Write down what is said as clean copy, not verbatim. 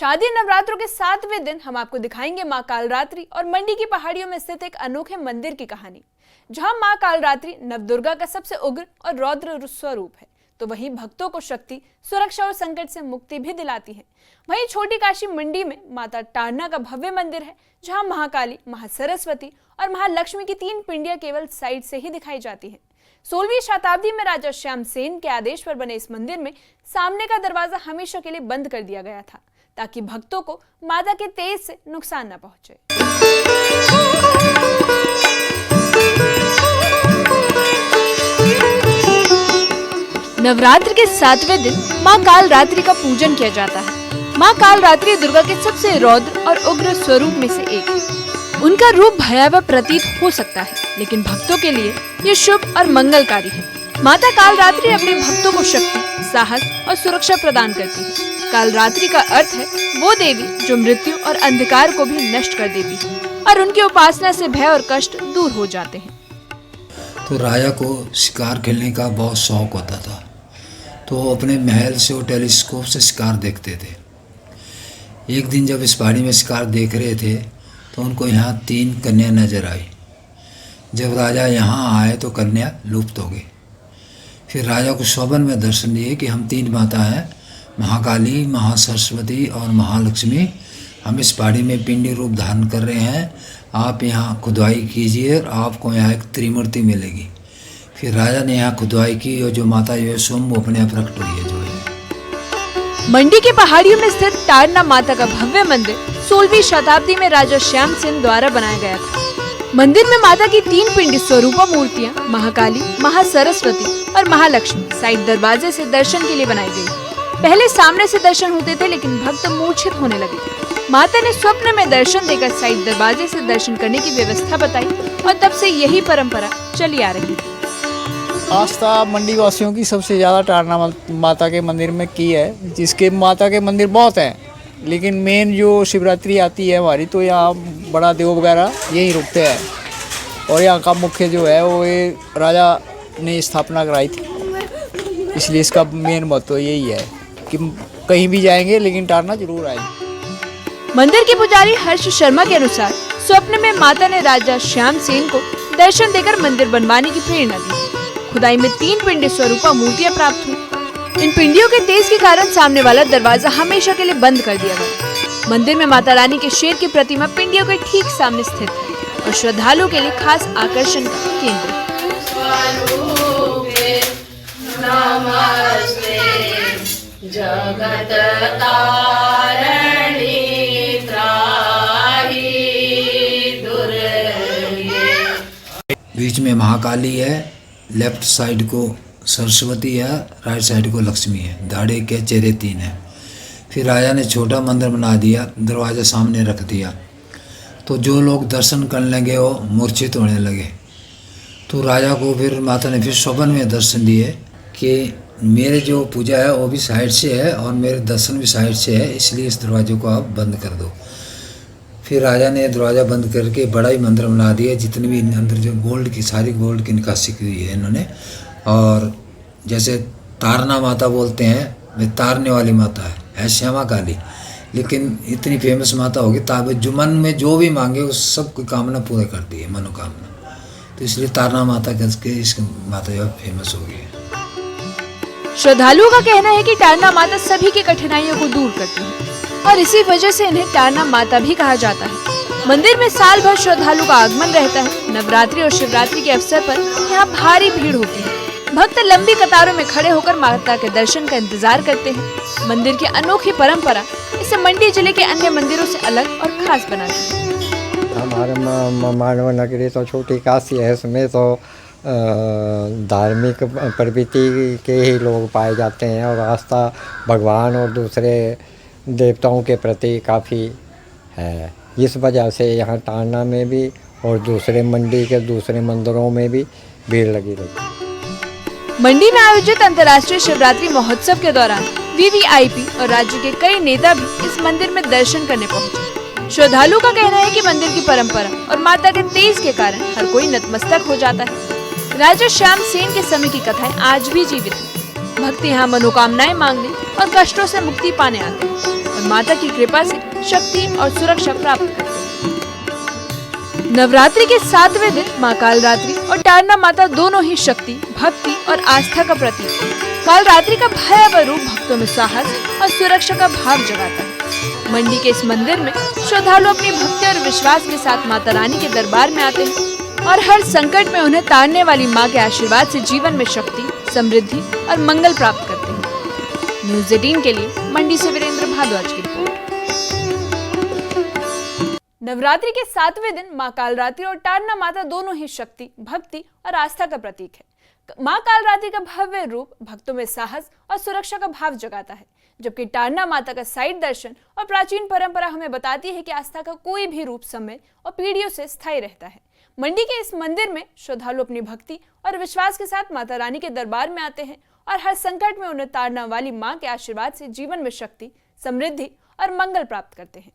शादी नवरात्रों के 7वें दिन हम आपको दिखाएंगे मां कालरात्रि और मंडी की पहाड़ियों में स्थित एक अनोखे मंदिर की कहानी, जहां मां कालरात्रि नवदुर्गा का सबसे उग्र और रौद्र स्वरूप है, तो वहीं भक्तों को शक्ति, सुरक्षा और संकट से मुक्ति भी दिलाती है। वहीं छोटी काशी मंडी में माता टारना का भव्य मंदिर है, जहां महाकाली, महासरस्वती और महालक्ष्मी की 3 पिंडियां केवल साइड से ही दिखाई जाती है। 16वीं शताब्दी में राजा श्यामसेन के आदेश पर बने इस मंदिर में सामने का दरवाजा हमेशा के लिए बंद कर दिया गया था, ताकि भक्तों को माता के तेज से नुकसान न पहुंचे। नवरात्र के 7वें दिन मां कालरात्रि का पूजन किया जाता है। मां कालरात्रि दुर्गा के सबसे रौद्र और उग्र स्वरूप में से एक है। उनका रूप भयावह प्रतीत हो सकता है, लेकिन भक्तों के लिए ये शुभ और मंगलकारी है। माता कालरात्रि अपने भक्तों को शक्ति, साहस और सुरक्षा प्रदान करती है। कालरात्रि का अर्थ है वो देवी जो मृत्यु और अंधकार को भी नष्ट कर देती है, और उनकी उपासना से भय और कष्ट दूर हो जाते हैं। तो राजा को शिकार खेलने का बहुत शौक होता था, तो वो अपने महल से वो टेलीस्कोप से शिकार देखते थे। एक दिन जब इस पहाड़ी में शिकार देख रहे थे, तो उनको यहाँ 3 कन्या नजर आई। जब राजा यहाँ आए तो कन्या लुप्त हो गई। फिर राजा को स्वप्न में दर्शन दिए कि हम 3 माता हैं, महाकाली, महासरस्वती और महालक्ष्मी। हम इस पहाड़ी में पिंडी रूप धारण कर रहे हैं। आप यहाँ खुदाई कीजिए और आपको यहाँ एक त्रिमूर्ति मिलेगी। फिर राजा ने यहाँ खुदाई की और जो माता जो है स्वयं अपने आप प्रकट हुई है। जो है मंडी की पहाड़ियों में स्थित टारना माता का भव्य मंदिर 16वीं शताब्दी में राजा श्यामसेन द्वारा बनाया गया था। मंदिर में माता की 3 पिंडी स्वरूपा मूर्तियां महाकाली, महासरस्वती और महालक्ष्मी साइड दरवाजे से दर्शन के लिए बनाई गई। पहले सामने से दर्शन होते थे, लेकिन भक्त मूर्छित होने लगे। माता ने स्वप्न में दर्शन देकर साइड दरवाजे से दर्शन करने की व्यवस्था बताई, और तब से यही परंपरा चली आ रही है। आस्था मंडी वासियों की सबसे ज़्यादा टारना माता के मंदिर में की है, जिसके माता के मंदिर बहुत हैं, लेकिन मेन जो शिवरात्रि आती है हमारी, तो यहाँ बड़ा देव वगैरह यहीं रुकते हैं। और यहाँ का मुख्य जो है वो ये राजा ने स्थापना कराई थी, इसलिए इसका मेन महत्व यही है कि कहीं भी जाएंगे लेकिन टारना जरूर आएंगे। मंदिर के पुजारी हर्ष शर्मा के अनुसार स्वप्न में माता ने राजा श्यामसेन को दर्शन देकर मंदिर बनवाने की प्रेरणा दी। खुदाई में 3 पिंडी स्वरूपा मूर्तियां प्राप्त हुई। इन पिंडियों के तेज के कारण सामने वाला दरवाजा हमेशा के लिए बंद कर दिया गया। मंदिर में माता रानी के शेर की प्रतिमा पिंडियों के ठीक सामने स्थित है और श्रद्धालुओं के लिए खास आकर्षण का केंद्र है। जगत तारणी त्राहि दुर्गे। बीच में महाकाली है, लेफ्ट साइड को सरस्वती है, राइट साइड को लक्ष्मी है। दाढ़े के चेहरे 3 हैं। फिर राजा ने छोटा मंदिर बना दिया, दरवाज़ा सामने रख दिया, तो जो लोग दर्शन करने लगे वो मूर्छित होने लगे। तो राजा को फिर माता ने फिर स्वप्न में दर्शन दिए कि मेरे जो पूजा है वो भी साइड से है और मेरे दर्शन भी साइड से है, इसलिए इस दरवाजे को आप बंद कर दो। फिर राजा ने दरवाज़ा बंद करके बड़ा ही मंदिर बना दिया, जितने भी अंदर जो गोल्ड की सारी गोल्ड की निकासी की है इन्होंने। और जैसे तारना माता बोलते हैं, वे तारने वाली माता है श्यामा काली, लेकिन इतनी फेमस माता होगी ताब जो मन में जो भी मांगे उस सब की कामना पूरा करती है, मनोकामना। तो इसलिए तारना माता करके इस माता जो फेमस हो गई है। श्रद्धालुओं का कहना है कि टारना माता सभी की कठिनाइयों को दूर करती है, और इसी वजह से इन्हें टारना माता भी कहा जाता है। मंदिर में साल भर श्रद्धालु का आगमन रहता है। नवरात्रि और शिवरात्रि के अवसर पर यहाँ भारी भीड़ होती है। भक्त लंबी कतारों में खड़े होकर माता के दर्शन का इंतजार करते हैं। मंदिर की अनोखी परंपरा इसे मंडी जिले के अन्य मंदिरों से अलग और खास बनाती है। हमारे मानव नगरी तो छोटी काशी है, इसमें तो धार्मिक प्रवृत्ति के ही लोग पाए जाते हैं, और आस्था भगवान और दूसरे देवताओं के प्रति काफ़ी है। इस वजह से यहाँ टारना में भी और दूसरे मंडी के दूसरे मंदिरों में भी भीड़ लगी रहती है। मंडी में आयोजित अंतर्राष्ट्रीय शिवरात्रि महोत्सव के दौरान वीवीआईपी और राज्य के कई नेता भी इस मंदिर में दर्शन करने पहुंचे। श्रद्धालुओं का कहना है कि मंदिर की परंपरा और माता के तेज के कारण हर कोई नतमस्तक हो जाता है। राजा श्यामसेन के समय की कथाएं आज भी जीवित हैं। भक्त यहाँ मनोकामनाएं मांगने और कष्टों से मुक्ति पाने आते हैं और माता की कृपा से शक्ति और सुरक्षा प्राप्त करते हैं। नवरात्रि के 7वें दिन माँ कालरात्रि और ताड़ना माता दोनों ही शक्ति, भक्ति और आस्था का प्रतीक है। कालरात्रि का भयावह रूप भक्तों में साहस और सुरक्षा का भाव जगाता है। मंडी के इस मंदिर में श्रद्धालु अपनी भक्ति और विश्वास के साथ माता रानी के दरबार में आते हैं और हर संकट में उन्हें तारने वाली मां के आशीर्वाद से जीवन में शक्ति, समृद्धि और मंगल प्राप्त करते हैं। न्यूज़ 18 के लिए मंडी से वीरेंद्र भारद्वाज की रिपोर्ट। नवरात्रि के 7वें दिन मां कालरात्रि और ताड़ना माता दोनों ही शक्ति, भक्ति और आस्था का प्रतीक है। मां कालरात्रि का भव्य रूप भक्तों में साहस और सुरक्षा का भाव जगाता है, जबकि ताड़ना माता का साइड दर्शन और प्राचीन परंपरा हमें बताती है कि आस्था का कोई भी रूप समय और पीढ़ियों से स्थायी रहता है। मंडी के इस मंदिर में श्रद्धालु अपनी भक्ति और विश्वास के साथ माता रानी के दरबार में आते हैं और हर संकट में उन्हें ताड़ना वाली मां के आशीर्वाद से जीवन में शक्ति, समृद्धि और मंगल प्राप्त करते हैं।